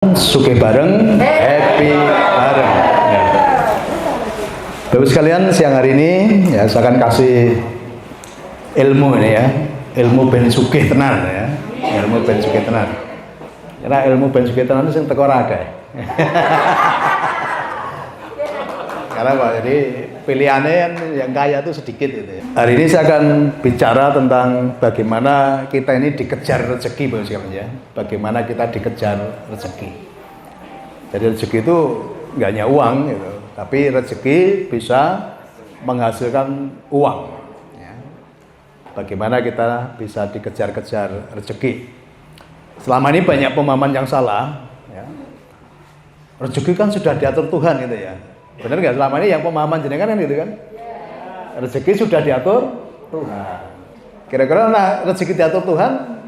Sugih bareng, happy bareng. Ya. Bapak sekalian, siang hari ini ya saya akan kasih ilmu ini ya, ilmu ben sugih tenan ya, ilmu ben sugih tenan. Karena ilmu ben sugih tenan itu sing teko ora akeh. Karena Pak, jadi pilihannya yang kaya itu sedikit gitu ya. Hari ini saya akan bicara tentang bagaimana kita ini dikejar rezeki Bapak sekalian ya. Bagaimana kita dikejar rezeki. Jadi rezeki itu nggak hanya uang gitu, tapi rezeki bisa menghasilkan uang. Ya. Bagaimana kita bisa dikejar-kejar rezeki. Selama ini banyak pemahaman yang salah. Ya. Rezeki kan sudah diatur Tuhan gitu ya. Benar nggak? Selama ini yang pemahaman jenengan kan gitu kan? Rezeki sudah diatur Tuhan. Kira-kira nah rezeki diatur Tuhan,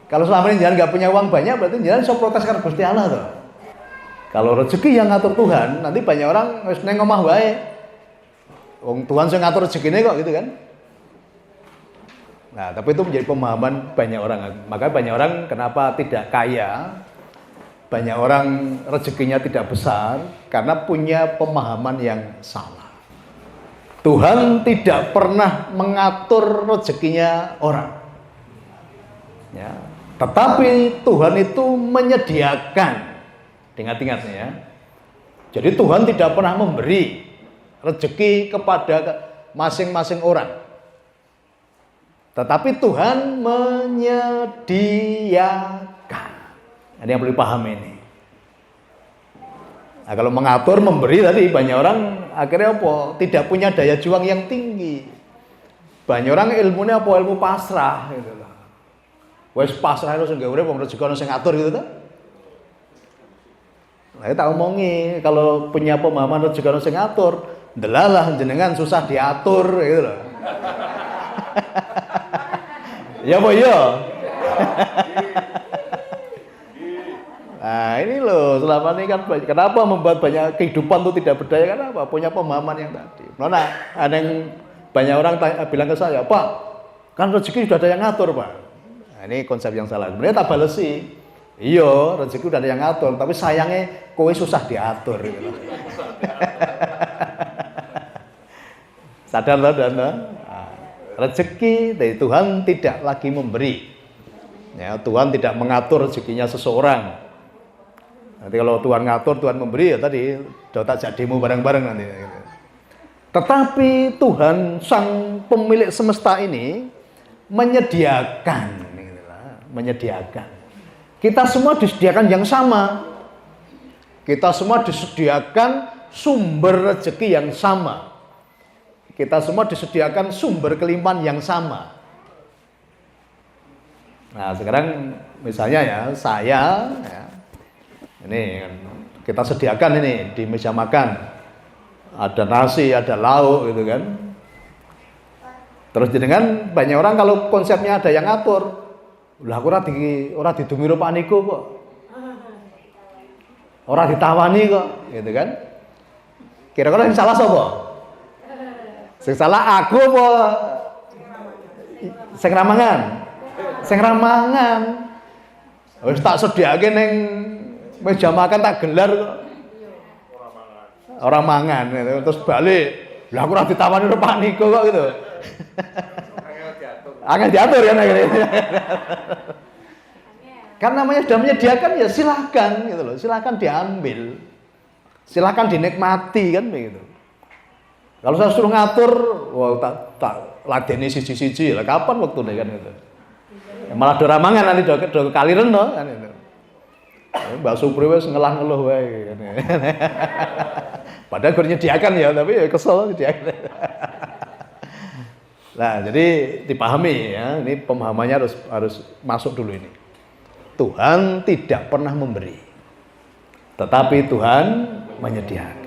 kalau selama ini jangan nggak punya uang banyak, berarti jangan so protes karena Gusti Allah tuh. Kalau rezeki yang ngatur Tuhan, nanti banyak orang wis neng omah wae. Wong Tuhan sing ngatur rezekine kok gitu kan? Nah, tapi itu menjadi pemahaman banyak orang. Maka banyak orang kenapa tidak kaya? Banyak orang rezekinya tidak besar karena punya pemahaman yang salah. Tuhan tidak pernah mengatur rezekinya orang. Ya, tetapi Tuhan itu menyediakan. Ingat-ingat ya. Jadi Tuhan tidak pernah memberi rezeki kepada masing-masing orang. Tetapi Tuhan menyediakan. Ada yang perlu paham ini. Nah, kalau mengatur, memberi tadi banyak orang akhirnya apa? Tidak punya daya juang yang tinggi. Banyak orang ilmunya apa? Ilmu pasrah gitu lah. Wes pasrah itu sing gawe urip wong rezeki ono sing ngatur gitu ta. Nah, tak omongi kalau punya pemahaman rezeki ono sing ngatur, ndelalah jenengan susah diatur gitu loh. Ya apa ya? Nah ini loh, selama ini kan kenapa membuat banyak kehidupan itu tidak berdaya, karena apa? Punya pemahaman yang tadi. Nah, ada yang banyak orang bilang ke saya, Pak, kan rezeki sudah ada yang ngatur, Pak. Nah, ini konsep yang salah. Sebenarnya tak balesi. Iya, rezeki sudah ada yang ngatur, tapi sayangnya kowe susah diatur. Gitu. Sadar loh, nah, rezeki dari Tuhan tidak lagi memberi. Ya, Tuhan tidak mengatur rezekinya seseorang. Nanti kalau Tuhan ngatur, Tuhan memberi ya tadi tak jadimu bareng-bareng nanti. Tetapi Tuhan sang pemilik semesta ini menyediakan, menyediakan. Kita semua disediakan yang sama. Kita semua disediakan sumber rezeki yang sama. Kita semua disediakan sumber kelimpahan yang sama. Nah sekarang misalnya ya saya ya, ini kita sediakan ini di meja makan ada nasi, ada lauk gitu kan. Terus dengan banyak orang kalau konsepnya ada yang ngatur, lah aku ora didumi karo paniku kok. Ora ditawani kok, gitu kan. Kira-kira yang salah sapa? Sing salah aku apa sing ramangan? Sing ramangan. Wis tak sediake ning meja makan tak gelar kok. Orang mangan gitu. Terus balik, lah aku ora ditawani karo Pak Niko kok gitu. Angel diatur kan akhirnya. Kan namanya sudah menyediakan ya silakan gitu loh. Silakan diambil. Silakan dinikmati kan begitu. Kalau saya suruh ngatur, wah tak ladeni siji-siji lah kapan waktune kan gitu. Ya, malah do ramangan nanti do kaliren no kan itu. Mbak Supri wis ngelah-ngeluh wae. Padahal gue nyediakan ya, tapi ya kesel nyediakan. Nah, jadi dipahami ya, ini pemahamannya harus masuk dulu ini. Tuhan tidak pernah memberi, tetapi Tuhan menyediakan.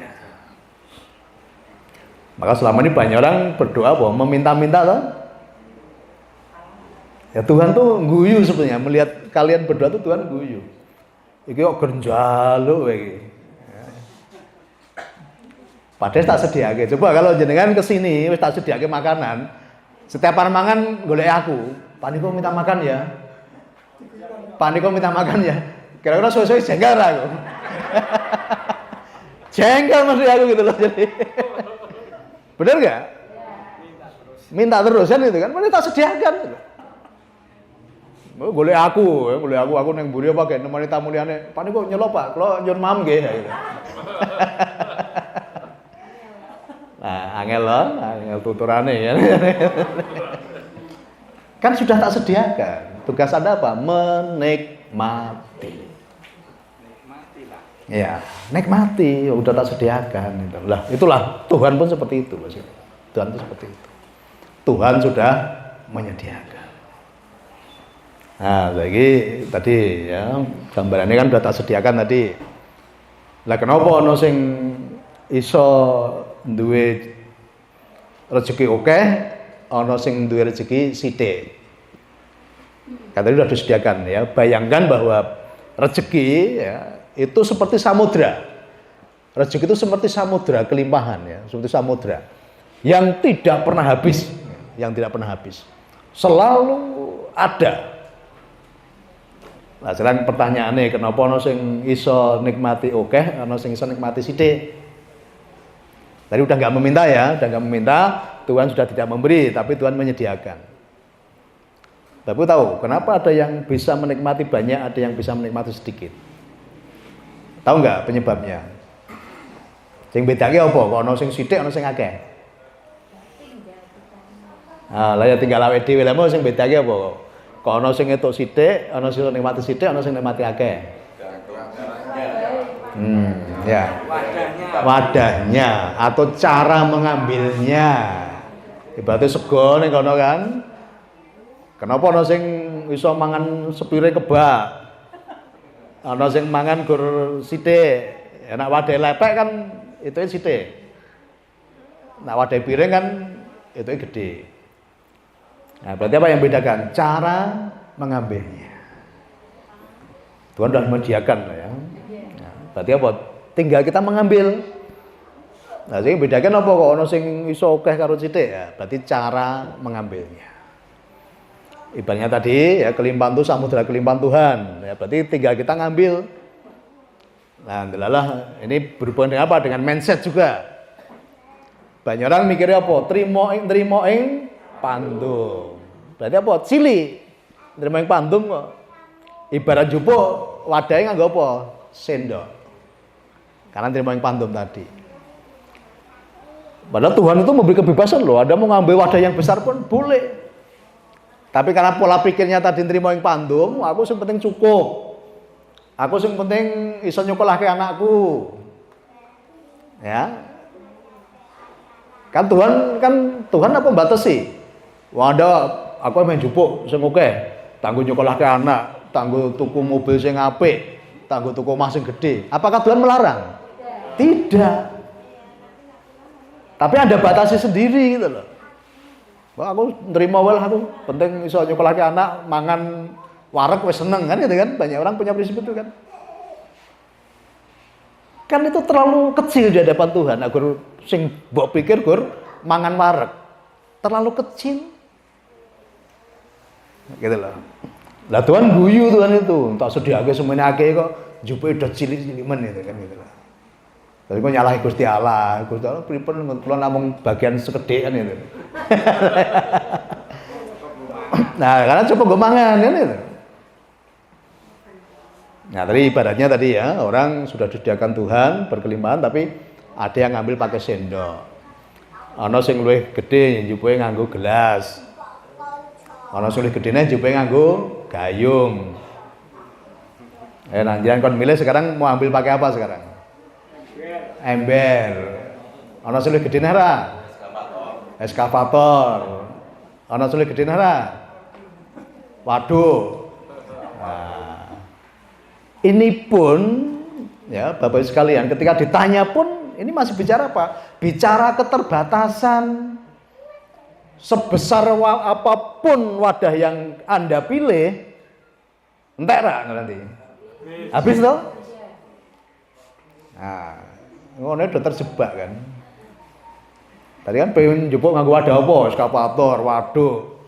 Maka selama ini banyak orang berdoa bahwa meminta-minta toh. Ya Tuhan tuh guyu sebenarnya, melihat kalian berdoa tuh Tuhan guyu. Iki kok gerjalo iki. Padahal tak sediake. Coba kalau jenengan ke sini wis tak sediake makanan. Setiap mangan golek aku. Paniko minta makan ya. Paniko minta makan ya. Kira-kira suwe-suwe jengkel aku. Jengkel maksud aku gitu loh jadi. Bener nggak? Minta terus kan itu kan, mana tak sediakan. Gitu. Golek aku neng mburi apa kayak nemani tamu liane. Pani kok nyelop Pak, kalau nyun mam nggih gitu. Nah, angel tuturane ya. Kan sudah tak sediakan. Tugas Anda apa? Menikmati. Ya, nikmati, udah tak sediakan gitu. Lah, itulah Tuhan pun seperti itu, Mas. Tuhan itu seperti itu. Tuhan sudah menyediakan. Nah, lagi tadi ya, gambarannya kan udah tak sediakan tadi. Lah kenapa ono sing iso duwe rezeki oke, ono sing duwe rezeki sithik. Kan tadi sudah disediakan ya. Bayangkan bahwa rezeki ya itu seperti samudra. Rezeki itu seperti samudra kelimpahan ya, seperti samudra yang tidak pernah habis, selalu ada. Nah, sekarang pertanyaannya kenapa ono sing iso nikmati oke, ono sing iso nikmati sithik? Tadi udah nggak meminta ya, Tuhan sudah tidak memberi, tapi Tuhan menyediakan. Tapi tahu kenapa ada yang bisa menikmati banyak, ada yang bisa menikmati sedikit? Tahu nggak penyebabnya? Sing bedake apa? Kok ana sing sithik, ana sing akeh? Ah, lah ya tinggal awake dhewe. Lah mau sing bedake apa? Kok ana sing etuk sithik, ana sing nikmati sithik, ana sing nikmati akeh. Ya. Wadahnya atau cara mengambilnya. Ibaratnya sego ning kono kan. Kenapa ana sing iso mangan sepire kebak? Ana sing mangan gur sithik. Nek wadah lepek kan itu sithik. Nek wadah piring kan itu gede. Nah, berarti apa yang bedakan? Cara mengambilnya. Tuhan sudah menyediakan ya. Nah, berarti apa? Tinggal kita mengambil. Nah, sing bedakan apa kok ana sing iso akeh karo sithik ya? Berarti cara mengambilnya. Ibaratnya tadi ya kelimpahan itu samudra kelimpahan Tuhan ya, berarti tinggal kita ngambil. Nah, adalah ini berhubungan dengan apa? Dengan mindset juga. Banyak orang mikirnya apa? Trimo ing pandum. Berarti apa? Cili. Trimo ing pandum kok. Ibarat jupuk wadahnya nganggo apa? Sendok. Karena trimo ing pandum tadi. Padahal Tuhan itu memberi kebebasan loh. Ada mau ngambil wadah yang besar pun boleh. Tapi karena pola pikirnya tadi nerima yang pandum, aku sing penting cukup. Aku sing penting iso nyokolahke anakku. Ya. Kan Tuhan apa batasi? Wadah, aku main jupuk sing oke. Tanggo nyokolahke anak, tanggo tuku mobil sing apik, tanggo tuku omah sing gede. Apakah Tuhan melarang? Tidak. Tapi ada batasi sendiri gitu loh. Wah, aku nerima wae aku penting iso nyokolahke anak, mangan wareg wis seneng kan gitu kan. Banyak orang punya prinsip itu kan. Kan itu terlalu kecil di hadapan Tuhan. Agar sing mbok pikir gur mangan wareg. Terlalu kecil. Gitu loh. Lah Tuhan guyu Tuhan itu, tak sediake semuanya akeh kok jupuke do cilik-cilik men gitu kan gitu loh. Tapi kok nyalahi Gusti Allah pripun kula namung bagian sekedhik kan itu. Nah, karena coba gue mangan kan itu. Nah, tadi ibaratnya tadi ya, orang sudah disediakan Tuhan berkelimpahan tapi ada yang ngambil pakai sendok. Ana sing luwih gedhe njupuke nganggo gelas. Ana sing luwih gedene njupuke nganggo gayung. Nantian kon milih sekarang mau ambil pakai apa sekarang? Ember. Ana sing luwih gedene ra? Eskavator. Ana sing luwih gedene ra? Waduh. Nah, ini pun ya Bapak Ibu sekalian ketika ditanya pun ini masih bicara apa? Bicara keterbatasan. Sebesar apapun wadah yang Anda pilih, entek ra nanti? Habis toh? Nah, ngono udah terjebak kan. Tadi kan pengen njupuk nganggo wadah apa? Eskavator, waduh.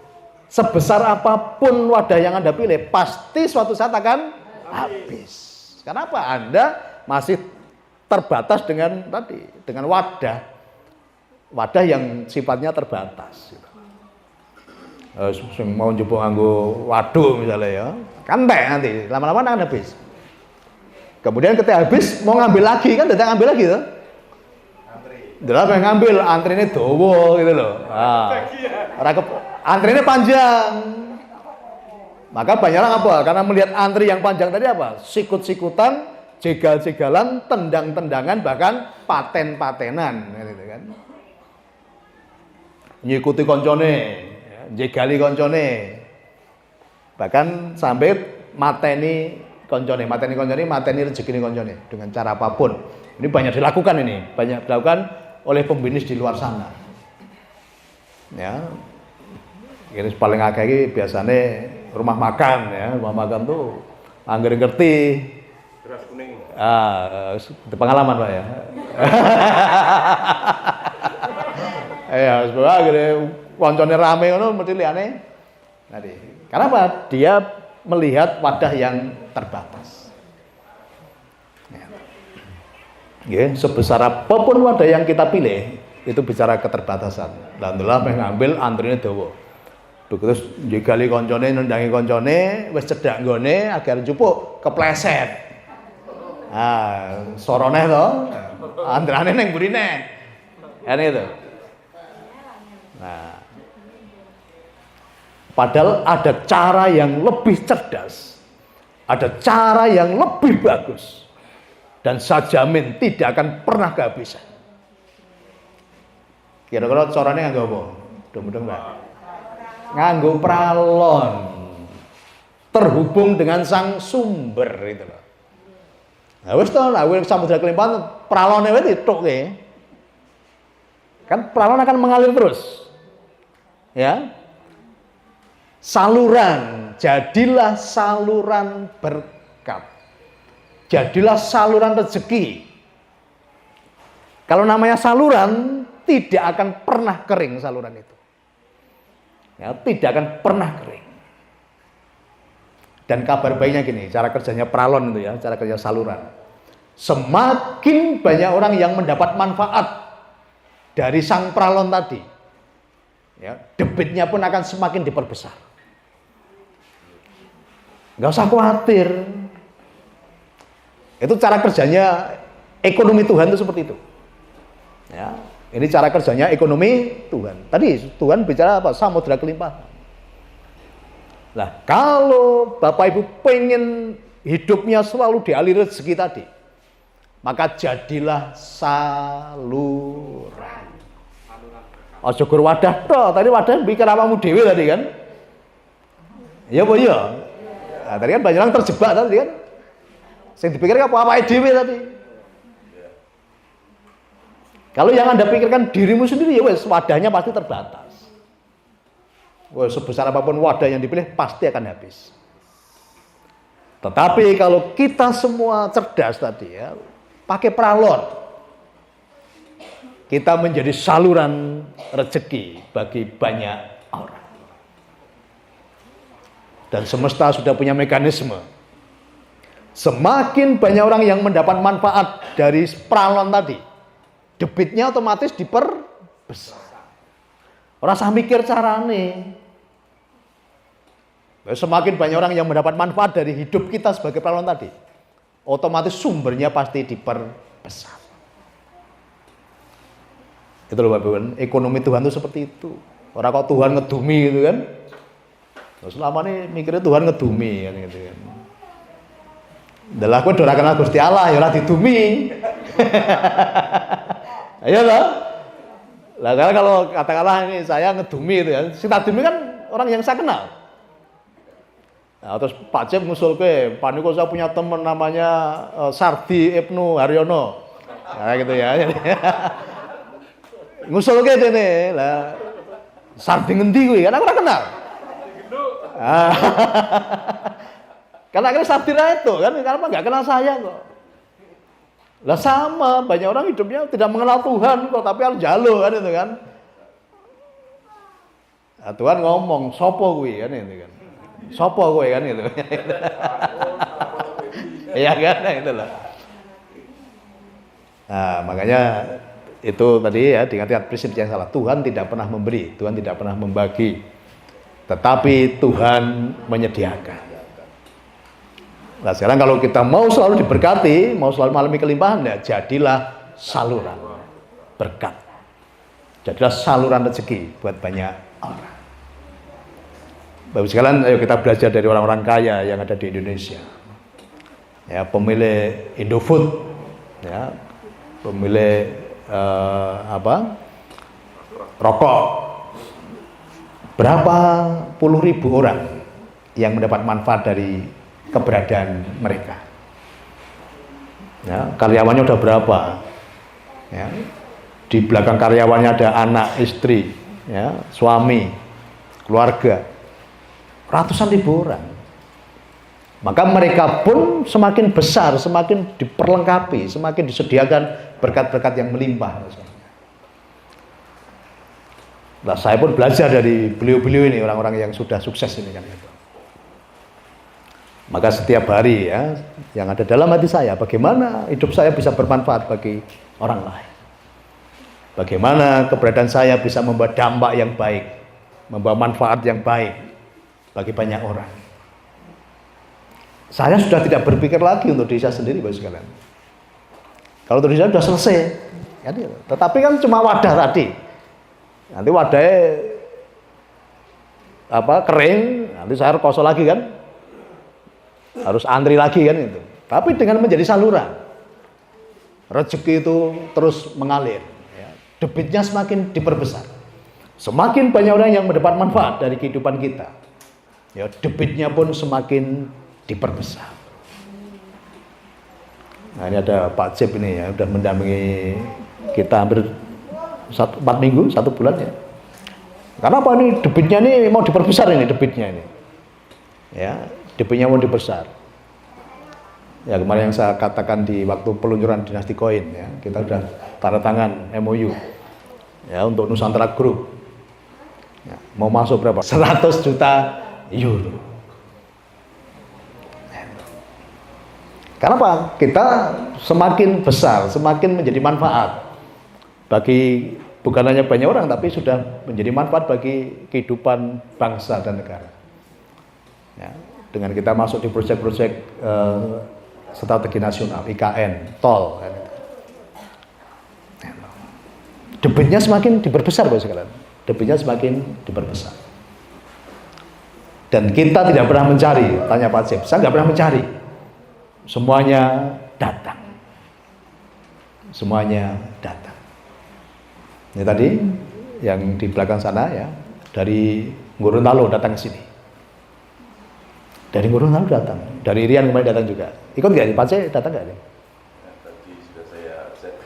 Sebesar apapun wadah yang Anda pilih, pasti suatu saat akan habis. Kenapa? Anda masih terbatas dengan wadah yang sifatnya terbatas. Mau njupuk nganggo waduk misalnya ya, kan entek nanti lama-lama akan habis. Kemudian ketika habis mau ngambil lagi kan datang ngambil lagi tuh. Dalam yang ngambil antrinya dawa gitu loh. Antrinya panjang. Maka banyak orang apa? Karena melihat antri yang panjang tadi apa? Sikut-sikutan, jegal-jegalan, tendang-tendangan, bahkan paten-patenan gitu kan. Ngikuti koncone, jegali koncone. Bahkan sampai mateni koncone, mateni rezeki koncone dengan cara apapun. Ini banyak dilakukan oleh pembisnis di luar sana. Ya. Ini paling akeh iki biasane rumah makan ya. Rumah makan tuh angger ngerti beras kuning. Itu pengalaman Pak ya. Ya, sebab akhirnya koncone rame ngono mesti liyane. Tadi. Karena apa? Dia melihat wadah yang terbatas. Ya, sebesar apapun wadah yang kita pilih, itu bicara keterbatasan. Alhamdulillah mengambil antrinya dawa. Begitu jegali koncone, nendangi koncone, wis cedhak nggone agar njupuk kepleset. Sorone to, andrane ning burine. Kan itu. Nah, padahal ada cara yang lebih cerdas, ada cara yang lebih bagus, dan saya jamin tidak akan pernah kehabisan. Kira-kira caranya nganggo apa? Mudah-mudahan enggak. Nganggo pralon, terhubung dengan sang sumber itu loh. Nah wis to, samudra kelimpahan pralone wis ditokke. Kan pralon akan mengalir terus. Ya. Saluran, jadilah saluran berkat. Jadilah saluran rezeki. Kalau namanya saluran, tidak akan pernah kering saluran itu. Ya, tidak akan pernah kering. Dan kabar baiknya gini, cara kerjanya pralon itu ya, cara kerja saluran. Semakin banyak orang yang mendapat manfaat dari sang pralon tadi, ya, debitnya pun akan semakin diperbesar. Nggak usah khawatir. Itu cara kerjanya ekonomi Tuhan itu seperti itu. Ya. Ini cara kerjanya ekonomi Tuhan. Tadi Tuhan bicara apa? Samudra kelimpahan. Nah, kalau Bapak Ibu pengen hidupnya selalu dialiri rezeki tadi, maka jadilah saluran. Aja gur wadah toh. Tadi wadah pikir awakmu dhewe tadi kan? Iya apa iya? Nah, tadi kan banyak orang terjebak tadi kan? Sing dipikir apa dhewe tadi? Kalau yang Anda pikirkan dirimu sendiri, ya wes wadahnya pasti terbatas. Wes sebesar apapun wadah yang dipilih pasti akan habis. Tetapi kalau kita semua cerdas tadi ya, pakai pralon, kita menjadi saluran rezeki bagi banyak orang. Dan semesta sudah punya mekanisme. Semakin banyak orang yang mendapat manfaat dari pralon tadi, debitnya otomatis diperbesar. Orang usah mikir carane. Semakin banyak orang yang mendapat manfaat dari hidup kita sebagai pralon tadi, otomatis sumbernya pasti diperbesar. Itu loh Bapak Ibu, ekonomi Tuhan itu seperti itu. Orang kok Tuhan ngedumi gitu kan. Selama ini mikirnya Tuhan ngedumi kan gitu kan. Dalah kowe ora kenal Gusti Allah ya ora didumi. Ayo lah. Lah kalau katakanlah ini saya ngedumi itu ya. Si tadumi kan orang yang saya kenal. Nah, terus Pak Cep ngusul ke, Pak Niko saya punya teman namanya Sardi Ibnu Haryono. Nah gitu ya. Ngusul ke dene. Lah Sardi ngendi kuwi? Kan aku ora kenal. Karena akhirnya Sardi itu kan, kenapa nggak kenal saya kok? Lah sama, banyak orang hidupnya tidak mengenal Tuhan kok, tapi harus jalo kan itu kan. Nah, Tuhan ngomong, sopo kuwi kan itu kan. Sopo kowe kan itu. Iya kan, itu loh. Nah, makanya itu tadi ya, diingat prinsip yang salah. Tuhan tidak pernah memberi, Tuhan tidak pernah membagi, tetapi Tuhan menyediakan. Nah, sekarang kalau kita mau selalu diberkati, mau selalu mengalami kelimpahan, ya jadilah saluran berkat. Jadilah saluran rezeki buat banyak orang. Bapak sekalian, ayo kita belajar dari orang-orang kaya yang ada di Indonesia. Ya, pemilik Indofood, ya, pemilik rokok. Berapa puluh ribu orang yang mendapat manfaat dari keberadaan mereka. Ya, karyawannya udah berapa? Ya, di belakang karyawannya ada anak, istri, ya, suami, keluarga. Ratusan ribu orang. Maka mereka pun semakin besar, semakin diperlengkapi, semakin disediakan berkat-berkat yang melimpah. Nah, saya pun belajar dari beliau-beliau ini, orang-orang yang sudah sukses ini kan. Maka setiap hari ya, yang ada dalam hati saya, bagaimana hidup saya bisa bermanfaat bagi orang lain. Bagaimana keberadaan saya bisa membawa dampak yang baik, membawa manfaat yang baik bagi banyak orang. Saya sudah tidak berpikir lagi untuk diri saya sendiri, Bapak sekalian. Kalau untuk diri saya sudah selesai. Tetapi kan cuma wadah tadi. Nanti wadahnya kering, nanti saya kosong lagi kan. Harus antri lagi kan itu. Tapi dengan menjadi saluran, rezeki itu terus mengalir. Ya. Debitnya semakin diperbesar. Semakin banyak orang yang mendapat manfaat dari kehidupan kita, ya debitnya pun semakin diperbesar. Nah, ini ada Pak Cip ini ya, udah mendampingi kita hampir 4 minggu, 1 bulan ya. Karena apa nih, debitnya ini mau diperbesar ini, debitnya ini. Ya, debitnya mau diperbesar. Ya, kemarin yang saya katakan di waktu peluncuran Dinasti Koin ya, kita sudah tanda tangan MOU ya untuk Nusantara Group. Ya, mau masuk berapa? 100 juta euro. Kenapa? Kita semakin besar, semakin menjadi manfaat bagi bukan hanya banyak orang, tapi sudah menjadi manfaat bagi kehidupan bangsa dan negara. Ya, dengan kita masuk di proyek-proyek strategi nasional, IKN, tol. Debitnya semakin diperbesar, Bapak sekalian. Debitnya semakin diperbesar. Dan kita tidak pernah mencari, tanya Pak Cip, saya nggak pernah mencari. Semuanya datang. Semuanya datang. Ini tadi yang di belakang sana ya, dari Gorontalo datang ke sini. Dari Gorontalo datang, dari Irian kemarin datang juga. Ikut nggak nih? Pak Cip datang nggak nih? Tadi sudah saya set.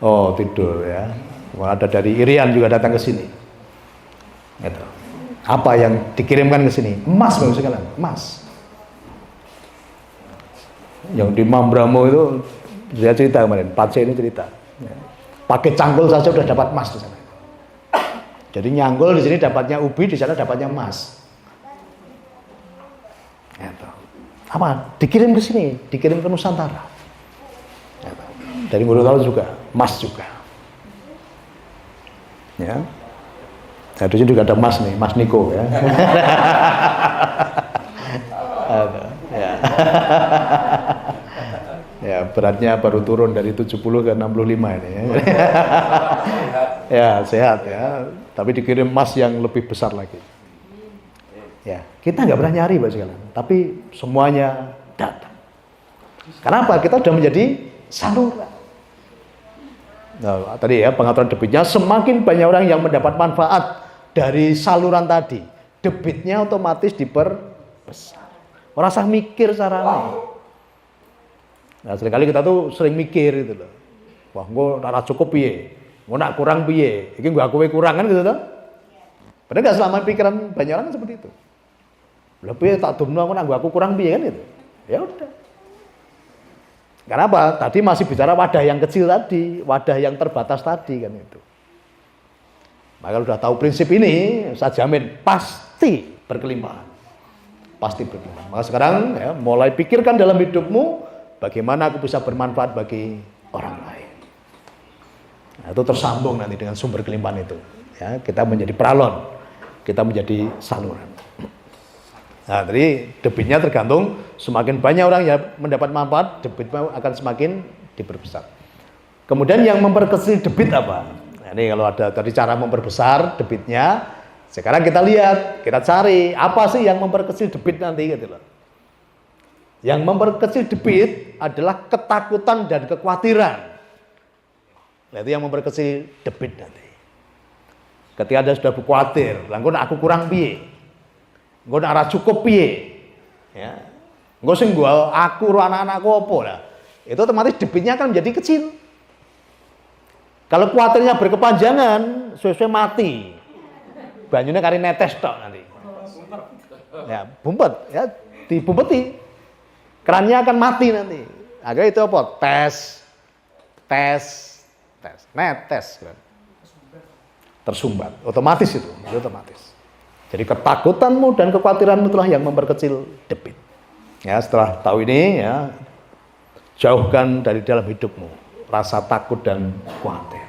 Oh, tidur ya. Ada dari Irian juga datang ke sini. Gitu. Apa yang dikirimkan ke sini? Emas, Bapak sekalian, emas. Yang di Mambramo itu dia cerita kemarin, Pak C ini cerita. Ya. Pakai cangkul saja sudah dapat emas di sana. Jadi nyanggul di sini dapatnya ubi, di sana dapatnya emas. Gitu. Apa? Dikirim ke sini, dikirim ke Nusantara. Gitu. Dari Gorontalo juga, emas juga. Ya. Nah, di sini juga ada emas nih, Mas Niko ya. Ya. Ya, beratnya baru turun dari 70 ke 65 ini ya. Ya, sehat ya. Tapi dikirim emas yang lebih besar lagi. Ya, kita nggak pernah nyari, Pak sekalian, tapi semuanya datang. Kenapa? Kita sudah menjadi saluran. Nah, tadi ya, pengaturan debitnya, semakin banyak orang yang mendapat manfaat dari saluran tadi, debitnya otomatis diperbesar. Orang usah mikir caranya. Nah, seringkali kita tuh sering mikir gitu loh. Wah, gue nak cukup piye? Gue nak kurang piye? Iki gue akui kurang kan gitu loh. Padahal nggak selama pikiran banyak orang seperti itu. Lebih tak dumno aku nak aku kurang piye kan gitu. Ya udah. Kenapa? Tadi masih bicara wadah yang kecil tadi, wadah yang terbatas tadi kan itu. Maka sudah tahu prinsip ini, saya jamin pasti berkelimpahan. pasti berkelimpahan. Maka sekarang ya, mulai pikirkan dalam hidupmu, bagaimana aku bisa bermanfaat bagi orang lain. Nah, itu tersambung nanti dengan sumber kelimpahan itu. Ya, kita menjadi peralon, kita menjadi saluran. Nah, jadi debitnya tergantung, semakin banyak orang yang mendapat manfaat, debitnya akan semakin diperbesar. Kemudian yang memperkecil debit apa? Nah, ini kalau ada tadi cara memperbesar debitnya, sekarang kita lihat, kita cari apa sih yang memperkecil debit nanti gitu loh. Yang memperkecil debit adalah ketakutan dan kekhawatiran. Nah, itu yang memperkecil debit nanti. Ketika Anda sudah khawatir, langkon aku kurang piye? Engko nek ora cukup piye? Ya. Engko sing gua aku ro anak-anakku apa lah. Itu otomatis debitnya akan menjadi kecil. Kalau khawatirnya berkepanjangan, suwe-suwe mati. Banyune kari netes tok nanti. Ya, bumpet ya, dibumpeti. Kerannya akan mati nanti. Akhirnya itu apa? Tes. Netes kan. Tersumbat. Otomatis itu otomatis. Jadi ketakutanmu dan kekhawatiranmu itulah yang memperkecil debit. Ya, setelah tahu ini ya, jauhkan dari dalam hidupmu rasa takut dan khawatir.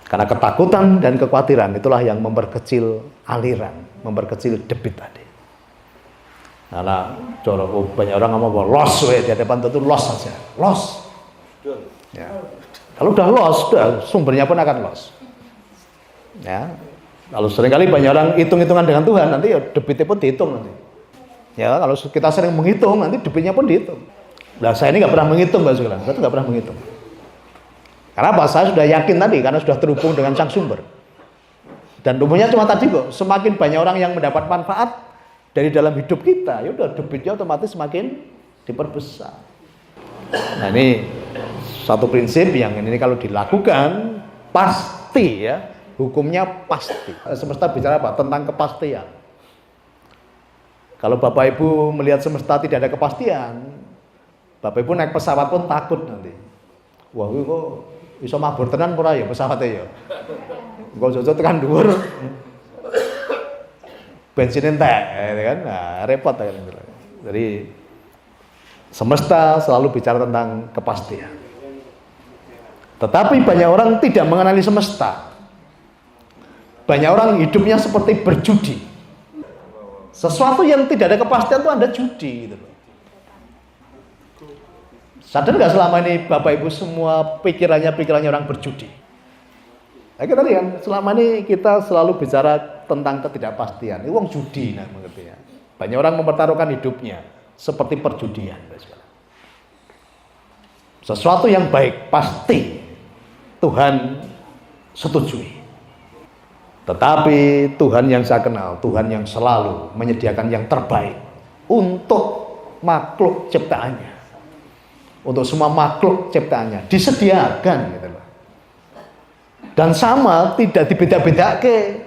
Karena ketakutan dan kekhawatiran itulah yang memperkecil aliran, memperkecil debit tadi. Nah, banyak orang ngomong loss di hadapan itu loss saja, loss. Ya. Kalau udah loss, sumbernya pun akan loss. Ya. Kalau seringkali banyak orang hitung-hitungan dengan Tuhan, nanti ya debitnya pun dihitung nanti. Ya, kalau kita sering menghitung, nanti debitnya pun dihitung. Nah, saya ini nggak pernah menghitung, Mbak Sugeng. Saya tuh nggak pernah menghitung. Karena apa? Saya sudah yakin tadi, karena sudah terhubung dengan sang sumber. Dan umumnya cuma tadi kok, semakin banyak orang yang mendapat manfaat dari dalam hidup kita, ya udah debitnya otomatis semakin diperbesar. Nah, ini satu prinsip yang ini kalau dilakukan pasti ya. Hukumnya pasti. Semesta bicara apa? Tentang kepastian. Kalau Bapak Ibu melihat semesta tidak ada kepastian, Bapak Ibu naik pesawat pun takut nanti. Wah, kok iso mabur tenan ora ya pesawatnya ya. Engko jojo tekan dhuwur. Bensin entek, ya kan? Nah, repot kan itu. Jadi semesta selalu bicara tentang kepastian. Tetapi banyak orang tidak mengenali semesta. Banyak orang hidupnya seperti berjudi. Sesuatu yang tidak ada kepastian itu Anda judi gitu loh. Sadar nggak selama ini Bapak Ibu semua pikirannya orang berjudi? Nah, kita lihat selama ini kita selalu bicara tentang ketidakpastian. Ini uang judi nah mengerti ya. Banyak orang mempertaruhkan hidupnya seperti perjudian. Sesuatu yang baik pasti Tuhan setujui. Tetapi Tuhan yang saya kenal, Tuhan yang selalu menyediakan yang terbaik untuk makhluk ciptaannya. Untuk semua makhluk ciptaannya disediakan gitu loh. Dan sama, tidak dibeda-bedake.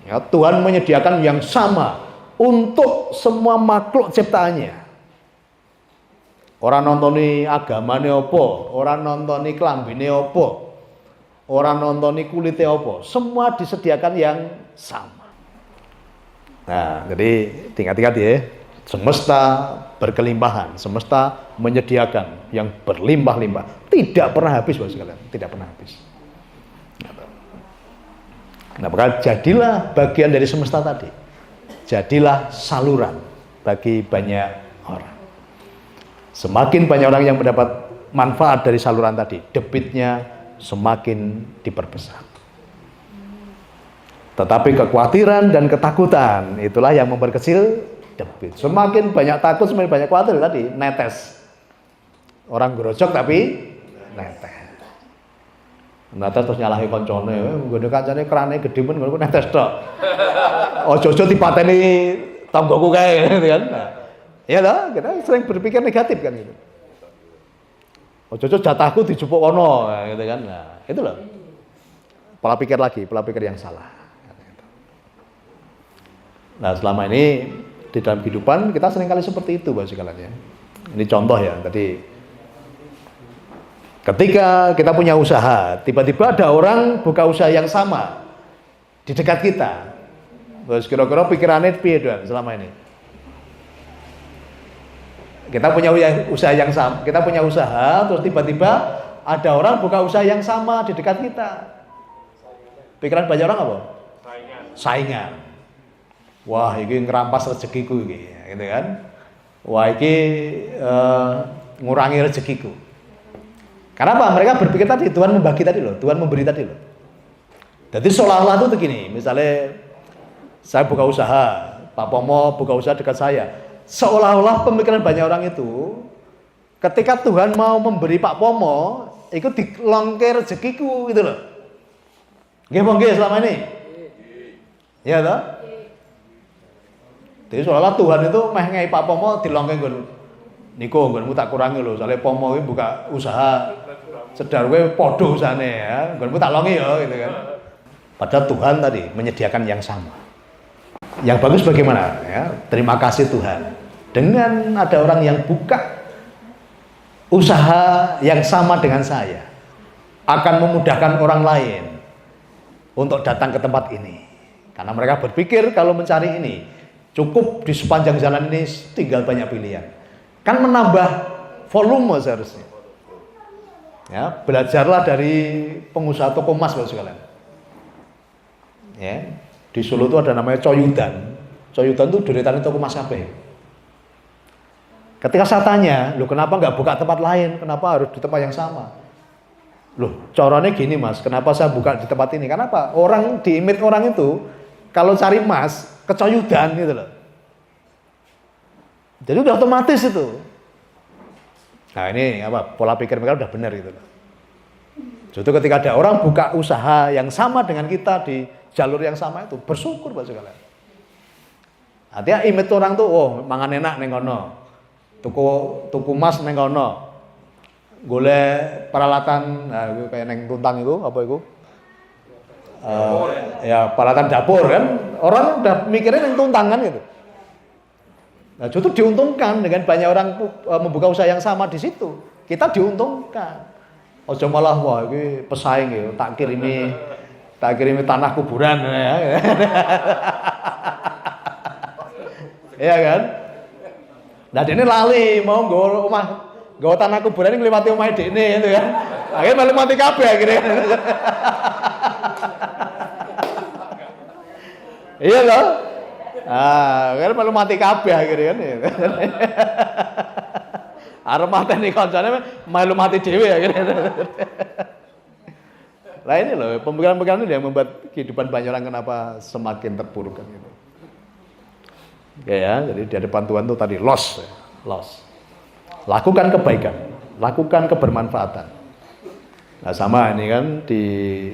Ya, Tuhan menyediakan yang sama untuk semua makhluk ciptaannya. Orang nontoni agamane apa, orang nontoni klambine apa, orang nontoni kulitnya apa, semua disediakan yang sama. Nah, jadi tingkat-tingkat ya, semesta berkelimpahan, semesta menyediakan yang berlimpah-limpah, tidak pernah habis Bapak sekalian, tidak pernah habis. Nah, maka jadilah bagian dari semesta tadi, jadilah saluran bagi banyak orang. Semakin banyak orang yang mendapat manfaat dari saluran tadi, debitnya semakin diperbesar. Tetapi kekhawatiran dan ketakutan itulah yang memperkecil debit. Semakin banyak takut, semakin banyak khawatir tadi, netes. Orang gerojok tapi netes. Netes terus nyalahi koncone, ngene kancane kerane gedhe men ngono netes tok. Ojo-ojo dipateni tanggoku kae gitu kan. Nah, ya loh, kita sering berpikir negatif kan gitu. Ojo-ojo jatahku dijupuk ono gitu kan. Nah, itu loh. Pola pikir yang salah. Nah, selama ini di dalam kehidupan kita seringkali seperti itu Bapak sekalian ya. Ini contoh ya, tadi ketika kita punya usaha, tiba-tiba ada orang buka usaha yang sama di dekat kita. Terus kira-kira pikirannya piye doan selama ini? Kita punya usaha yang sama, kita punya usaha, terus tiba-tiba ada orang buka usaha yang sama di dekat kita. Pikiran banyak orang apa? Saingan. Wah, ini ngerampas rezekiku ini, gitu kan? Wah, ini ngurangi rezekiku. Kenapa? Mereka berpikir tadi Tuhan membagi tadi loh, Tuhan memberi tadi loh. Jadi seolah-olah itu begini, misalnya saya buka usaha, Pak Pomo buka usaha dekat saya. Seolah-olah pemikiran banyak orang itu, ketika Tuhan mau memberi Pak Pomo, itu dilongker rezekiku gitu loh. Nggih apa nggih selama ini? Iya toh? Jadi seolah-olah Tuhan itu meh ngei Pak Pomo dilongker nggon. Niku nggonmu tak kurangi lho, soalnya Pomo iki buka usaha sedar kowe padha usahane ya. Nggonmu tak longi ya gitu kan. Padahal Tuhan tadi menyediakan yang sama. Yang bagus bagaimana? Ya, terima kasih Tuhan. Dengan ada orang yang buka usaha yang sama dengan saya, akan memudahkan orang lain untuk datang ke tempat ini. Karena mereka berpikir kalau mencari ini, cukup di sepanjang jalan ini tinggal banyak pilihan. Kan menambah volume seharusnya. Ya, belajarlah dari pengusaha toko emas Bapak sekalian. Ya, di Solo itu ada namanya Coyudan. Coyudan itu deretan toko emas kabeh. Ketika saya tanya, loh kenapa nggak buka tempat lain? Kenapa harus di tempat yang sama? Loh, caranya gini mas, kenapa saya buka di tempat ini? Kenapa? Orang di image orang itu, kalau cari emas, ke Coyudan gitu loh. Jadi udah otomatis itu. Nah ini apa? Pola pikir mereka udah benar gitu loh. Jadi ketika ada orang buka usaha yang sama dengan kita di jalur yang sama itu, bersyukur Pak sekalian. Artinya image orang tuh, oh mangan enak neng kono, tuku emas neng kono, golek peralatan, nah, kayak neng tuntang itu apa itu? Ya peralatan dapur kan, orang udah mikirnya neng tuntang kan gitu. Nah justru diuntungkan dengan banyak orang membuka usaha yang sama di situ, kita diuntungkan. Ojo malah wah ini pesaing ya, tak kirimi tanah kuburan ya. Iya kan? Nah ini lali mau nggo tanah kuburan ini ngliwati omahe dekne gitu kan. Akhirnya malah mati kabeh akhirnya. Iya loh. Ah, akhirnya malah mati kabeh akhirnya kan. Arep mateni kancane malu mati dhewe akhirnya. Nah ini loh, pemikiran-pemikiran ini yang membuat kehidupan banyak orang kenapa semakin terpuruk kan gitu. Oke ya, jadi di depan Tuhan itu tadi loss. Lakukan kebaikan, lakukan kebermanfaatan. Nah sama ini kan di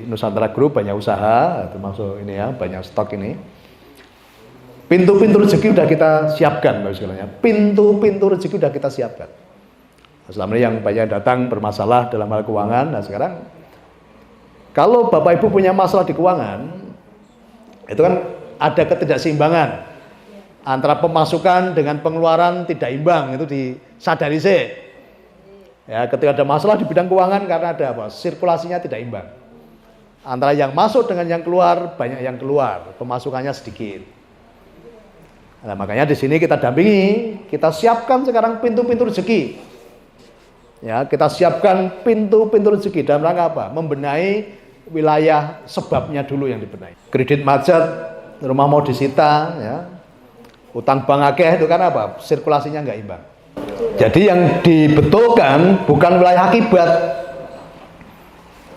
Nusantara Group banyak usaha, termasuk ini ya banyak stok ini. Pintu-pintu rezeki udah kita siapkan, Bapak sekalian. Pintu-pintu rezeki udah kita siapkan. Selama ini yang banyak datang bermasalah dalam hal keuangan. Nah sekarang kalau Bapak Ibu punya masalah di keuangan, itu kan ada ketidakseimbangan antara pemasukan dengan pengeluaran tidak imbang, itu disadari sih. Ya, ketika ada masalah di bidang keuangan karena ada apa? Sirkulasinya tidak imbang. Antara yang masuk dengan yang keluar, banyak yang keluar, pemasukannya sedikit. Nah, makanya di sini kita dampingi, kita siapkan sekarang pintu-pintu rezeki. Ya, kita siapkan pintu-pintu rezeki dalam rangka apa? Membenahi wilayah sebabnya dulu yang dibenahi. Kredit macet, rumah mau disita, ya. Utang bank akeh itu kan apa? Sirkulasinya nggak imbang. Jadi yang dibetulkan bukan wilayah akibat.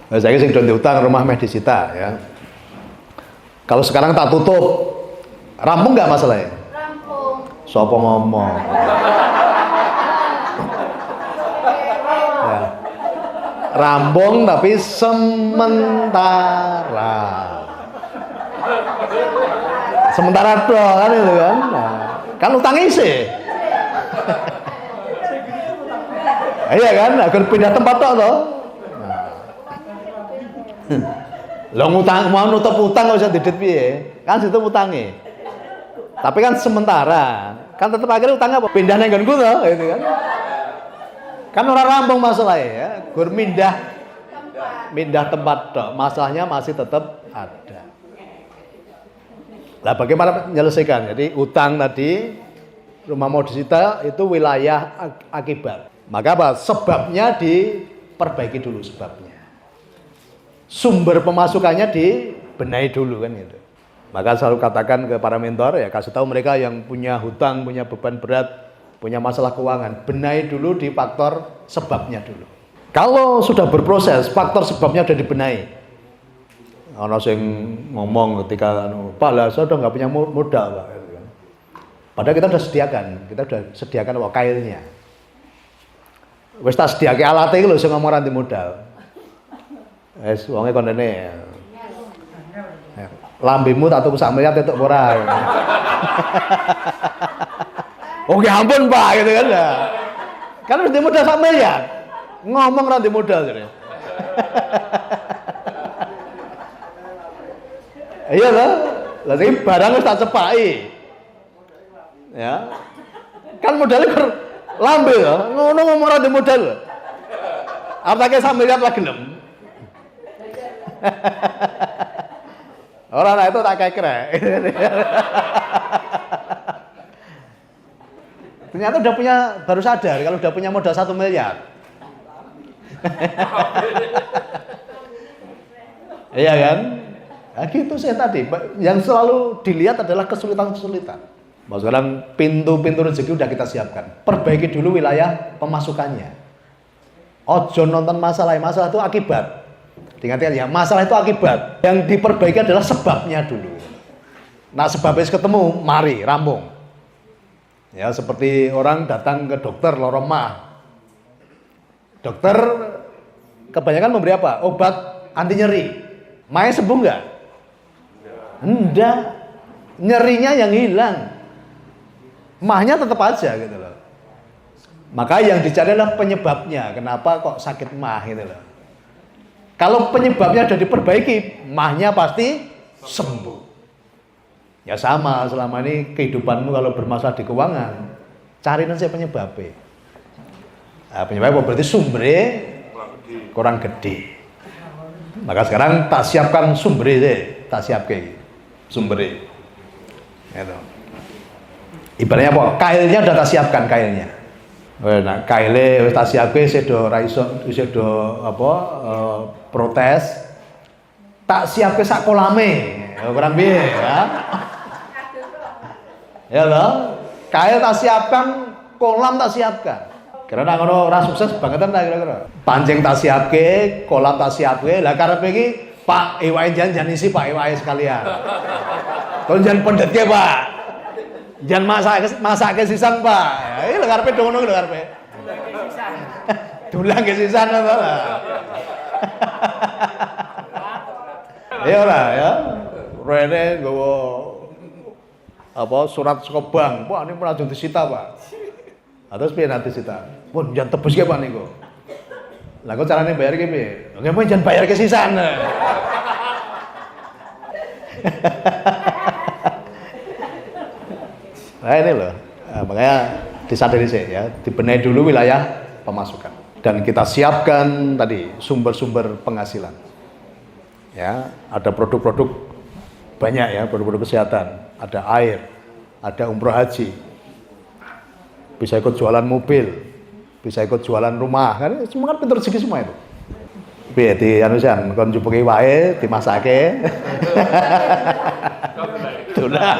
Nah, saya sing diutang rumah meh disita, ya. Kalau sekarang tak tutup, rampung nggak masalahnya? Rampung. Sopo ngomong. Ya. Rampung tapi sementara. Sementara doang kan itu kan. Nah, kan utang isi. Iya kan, agar pindah tempat tok toh. Lah ngutang mau nutup utang kok iso didit piye? Kan situ utange. Tapi kan sementara. Kan tetep akhirnya utangnya apa? Pindah nang nggonku toh, gitu kan. Kan ora rampung masalahnya ya. Gur mindah tempat tok. Masalahnya masih tetap ada. Lah bagaimana menyelesaikan? Jadi utang tadi, rumah mau disita itu wilayah akibat. Maka apa? Sebabnya diperbaiki dulu sebabnya. Sumber pemasukannya dibenahi dulu kan gitu. Maka selalu katakan ke para mentor ya, kasih tahu mereka yang punya hutang, punya beban berat, punya masalah keuangan, benahi dulu di faktor sebabnya dulu. Kalau sudah berproses, faktor sebabnya sudah dibenahi. Ono sing ngomong ketika Pak lah saya udah nggak punya modal Pak. Padahal kita sudah sediakan kailnya. Wis tak sediake alate iki lho sing ngomong ranti modal. Wis wonge kondene. Lambemu tak tuku sak miliar tetuk ora. Oke ampun Pak gitu kan ya. Kan wis modal sak miliar. Ngomong ranti modal jare. Iya loh, lah sing barang wis tak cepaki. Ya. Kan modalnya lambe loh, ngono ngomong ora modal lho. Apake sampe lihat lagi gelem. Ora itu tak kekrek. Ternyata udah punya, baru sadar kalau udah punya modal 1 miliar. Iya kan? Nah, gitu saya tadi, yang selalu dilihat adalah kesulitan-kesulitan. Bahwa sekarang pintu-pintu rezeki udah kita siapkan. Perbaiki dulu wilayah pemasukannya. Ojo nonton masalah itu akibat. Diingat ya, masalah itu akibat. Yang diperbaiki adalah sebabnya dulu. Nah sebabnya ketemu, mari rampung. Ya seperti orang datang ke dokter loro mah. Dokter kebanyakan memberi apa? Obat anti nyeri. Mah sembuh nggak? Enggak, nyerinya yang hilang, mahnya tetap aja gitu loh. Maka yang dicari adalah penyebabnya, kenapa kok sakit mah gitu loh. Kalau penyebabnya sudah diperbaiki, mahnya pasti sembuh. Ya sama selama ini kehidupanmu kalau bermasalah di keuangan, cari nanti penyebabnya. Nah, penyebabnya berarti sumbernya kurang gede. Maka sekarang tak siapkan sumbernya deh, tak siapkan. Sumbernya gitu. Ibaratnya apa? Kailnya udah tak siapkan kailnya. Nah, kailnya tak siapkan sedo raiso sedo apa protes. Tak siapkan sak kolame. Kurang piye ya? Ya loh. Kail tak siapkan, kolam tak siapkan. Karena ngono ora sukses bangetan ta kira-kira. Pancing tak siapke, kolam tak siapke. Lah karepe iki Pak iwake jan isi Pak iwake sekalian. Kon jan pendetke Pak. Jan masake sisan Pak. Ya iki lho karepe ngono lho karepe. Dulang ke sisan apa lah. Ya ora ya. Rene nggawa apa surat saka bank. Pak ini pun aja disita Pak. Terus piye nanti disita? Pun jan tebus ke Pak niku. Lah kok carane bayar ki piye? Nggih mun jan bayar ke sisan. Nah ini loh, makanya disadari sih ya, dibenahi dulu wilayah pemasukan dan kita siapkan tadi sumber-sumber penghasilan. Ya, ada produk-produk banyak ya, produk-produk kesehatan, ada air, ada umroh haji, bisa ikut jualan mobil, bisa ikut jualan rumah, kan semua kan pintu rezeki semua itu. Piye di anu jan kon jupuki wae dimasake. Dolan.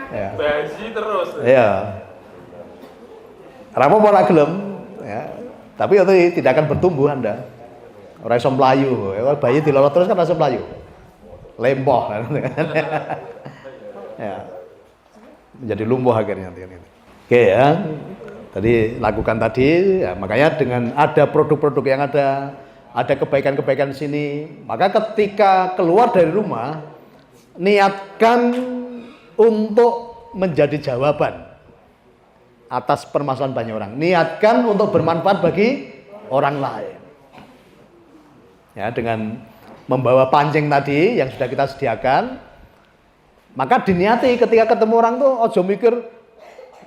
Ya. Basi terus. Iya. Rapo ora gelem ya. Tapi itu tidak akan bertumbuh Anda. Ora iso mlayu, bayi dilolot terus kan iso mlayu. Lempoh kan. Ya. Menjadi lumpuh akhirnya nanti. Oke ya. Tadi lakukan tadi, ya, makanya dengan ada produk-produk yang ada kebaikan-kebaikan di sini, maka ketika keluar dari rumah, niatkan untuk menjadi jawaban atas permasalahan banyak orang. Niatkan untuk bermanfaat bagi orang lain. Ya, dengan membawa pancing tadi yang sudah kita sediakan, maka diniati ketika ketemu orang tuh ojo mikir,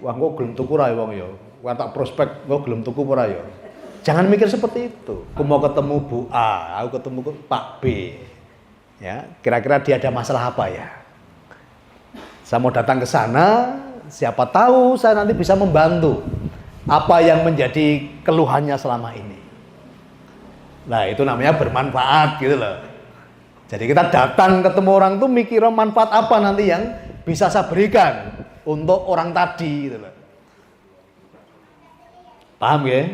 wah kok gelem tuku ra wong ya. Wah tak prospek kok gelem tuku ora ya. Jangan mikir seperti itu. Aku mau ketemu Bu A, aku ketemu Pak B. Ya, kira-kira dia ada masalah apa ya? Saya mau datang ke sana, siapa tahu saya nanti bisa membantu apa yang menjadi keluhannya selama ini. Nah, itu namanya bermanfaat gitu loh. Jadi kita datang ketemu orang tuh mikir manfaat apa nanti yang bisa saya berikan untuk orang tadi gitu loh. Paham ya?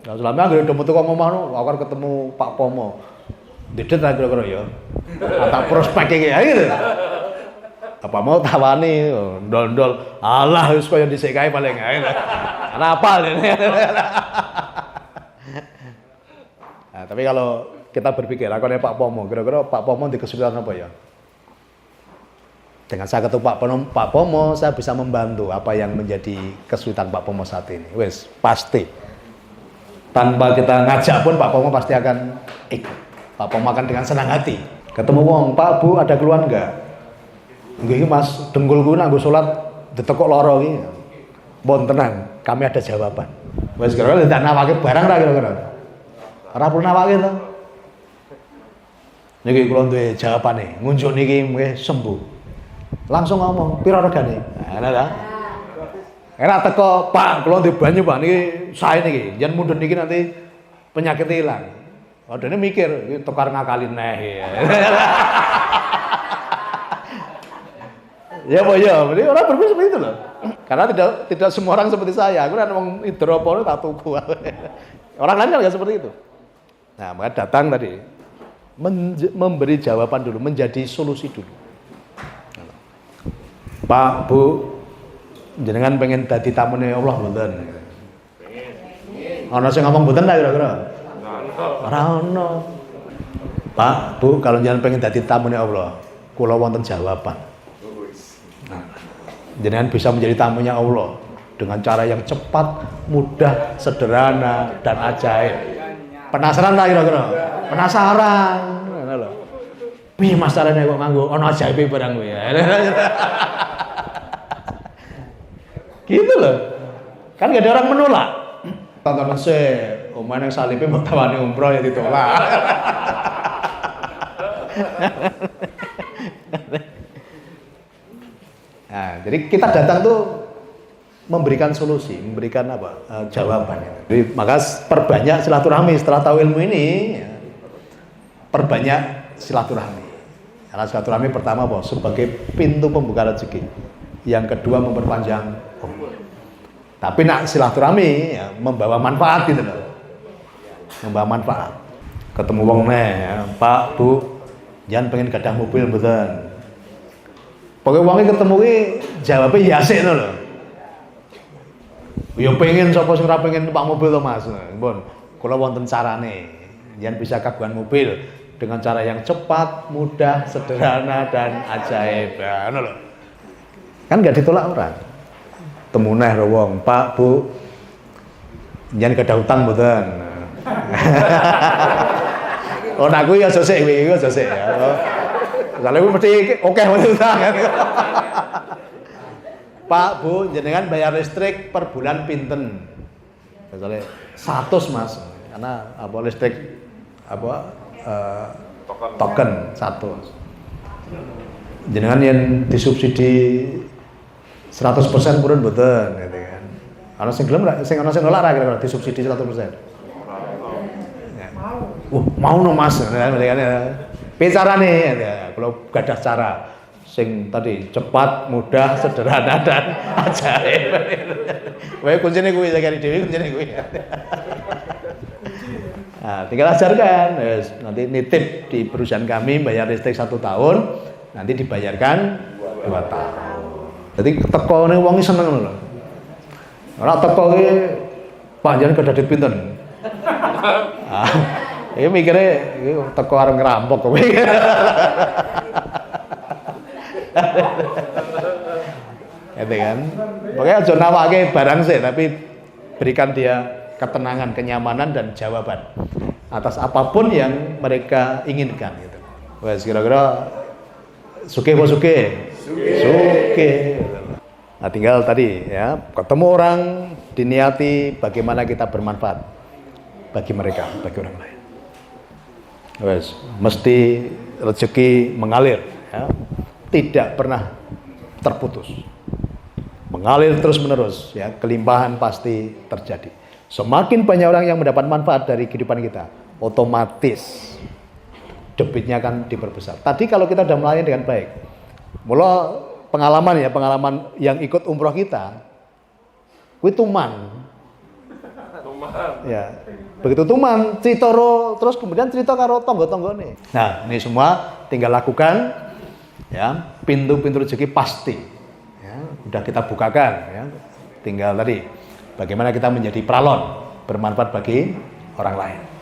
Nah, selama akhirnya udah metu ngomong aku akan ketemu Pak Pomo. Didet lah kira-kira ya. Tak prospek kayak gitu. Apa mau tawani ndol-ndol. Alah wis koyo dhisik kae paling ae. Kenapa ini? Nah, tapi kalau kita berpikir akonnya Pak Pomo, kira-kira Pak Pomo di kesulitan apa ya? Dengan saya ketemu Pak Pomo, saya bisa membantu apa yang menjadi kesulitan Pak Pomo saat ini. Wes, pasti. Tanpa kita ngajak pun Pak Pomo pasti akan ikut. Pak Pomo akan dengan senang hati. Ketemu wong, Pak Bu ada keluhan enggak? Nggih Mas, dengkulku nanggo salat ditekuk lara iki. Pun tenang, kami ada jawaban. Wes kira-kira ndak nawake barang ra kira-kira. Ora perlu nawake to. Niki kula duwe jawabane, ngunjuk niki nggih sembuh. Langsung ngomong, piro regane? Ngono ta? Enak teko, Pak, kula duwe banyu Pak niki sae niki. Yen mundhut niki nanti penyakit hilang. Adene mikir, iki tukar ngakali neh ya. Ya Pak ya, jadi orang berpikir seperti itu loh. Karena tidak semua orang seperti saya. Aku kan ngomong hidropon tak tuku. Orang lain kan enggak seperti itu. Nah, maka datang tadi memberi jawaban dulu, menjadi solusi dulu. Pak, Bu, jenengan pengen dadi tamune Allah mboten? Ana sing ngomong mboten ta kira-kira? Ora ono. Pak, Bu, kalau jenengan pengen dadi tamune Allah, kula wonten jawaban. Jenengan bisa menjadi tamunya Allah dengan cara yang cepat, mudah, sederhana, dan ajaib. Penasaran lah kira-kira? Penasaran. Ngono lho. Piye Mas carane kok nganggo ana ajaibe barang kuwi ya. Gitu loh. Kan gak ada orang menolak. Tonton sih, omah yang salipe mau tawani umroh ya ditolak. Nah, jadi kita datang tuh memberikan solusi, memberikan apa? Jawaban. Jadi maka perbanyak silaturahmi setelah tahu ilmu ini, ya, perbanyak silaturahmi. Karena silaturahmi pertama apa? Sebagai pintu pembuka rezeki. Yang kedua memperpanjang umur. Tapi nak silaturahmi ya, membawa manfaat gitu loh. Membawa manfaat. Ketemu wong ya, Pak, Bu, jangan pengen gadah mobil mboten. Pokoknya wongnya ketemu ki jawabnya ya sik lho. Ya pengen sapa sing ora pengen numpak mobil to Mas. Pun kula wonten carane. Yen bisa kagungan mobil dengan cara yang cepat, mudah, sederhana dan ajaib. Ya ngono lho. Kan enggak ditolak orang. Temu neh ro wong, Pak, Bu. Yen gadah utang mboten. Oh nak kuwi aja sik kuwi, aja sik ya. Kalau mesti oke utang. Pak, Bu, jenengan bayar listrik per bulan pinten? Misalnya 100 Mas, karena apa listrik apa token 100. Jenengan yang disubsidi 100% purun mboten gitu kan. Ana sing gelem ra sing ana sing nolak ra kira-kira disubsidi 100%. Mau no Mas, bicarane ya, kalau gadah cara sing tadi cepat, mudah, sederhana dan ajaib. Wae kuncine kuwi sakjane dhewe kuncine kuwi. Nah, tinggal ajarkan, nanti nitip di perusahaan kami bayar listrik 1 tahun, nanti dibayarkan 2 tahun. Jadi tekone wong iki seneng lho. Ora teko iki panjenengan gadah duit pinten? Ini mikirnya teko arep ngerampok kowe. Gitu kan. Pokoknya aja nawake barang sih, tapi berikan dia ketenangan, kenyamanan dan jawaban atas apapun yang mereka inginkan gitu. Wes kira-kira sugih apa sugih? Sugih. Nah, tinggal tadi ya, ketemu orang diniati bagaimana kita bermanfaat bagi mereka, bagi orang lain. Wes, mesti rezeki mengalir ya. Tidak pernah terputus. Mengalir terus-menerus, ya, kelimpahan pasti terjadi. Semakin banyak orang yang mendapat manfaat dari kehidupan kita, otomatis debitnya akan diperbesar. Tadi kalau kita sudah melayani dengan baik, mula pengalaman yang ikut umroh kita, kuwi tuman. Ya, begitu tuman, cerita terus kemudian cerita karo tonggo-tonggone. Nah, ini semua tinggal lakukan, ya, pintu-pintu rezeki pasti, ya, udah kita bukakan, ya. Tinggal tadi, bagaimana kita menjadi pralon bermanfaat bagi orang lain.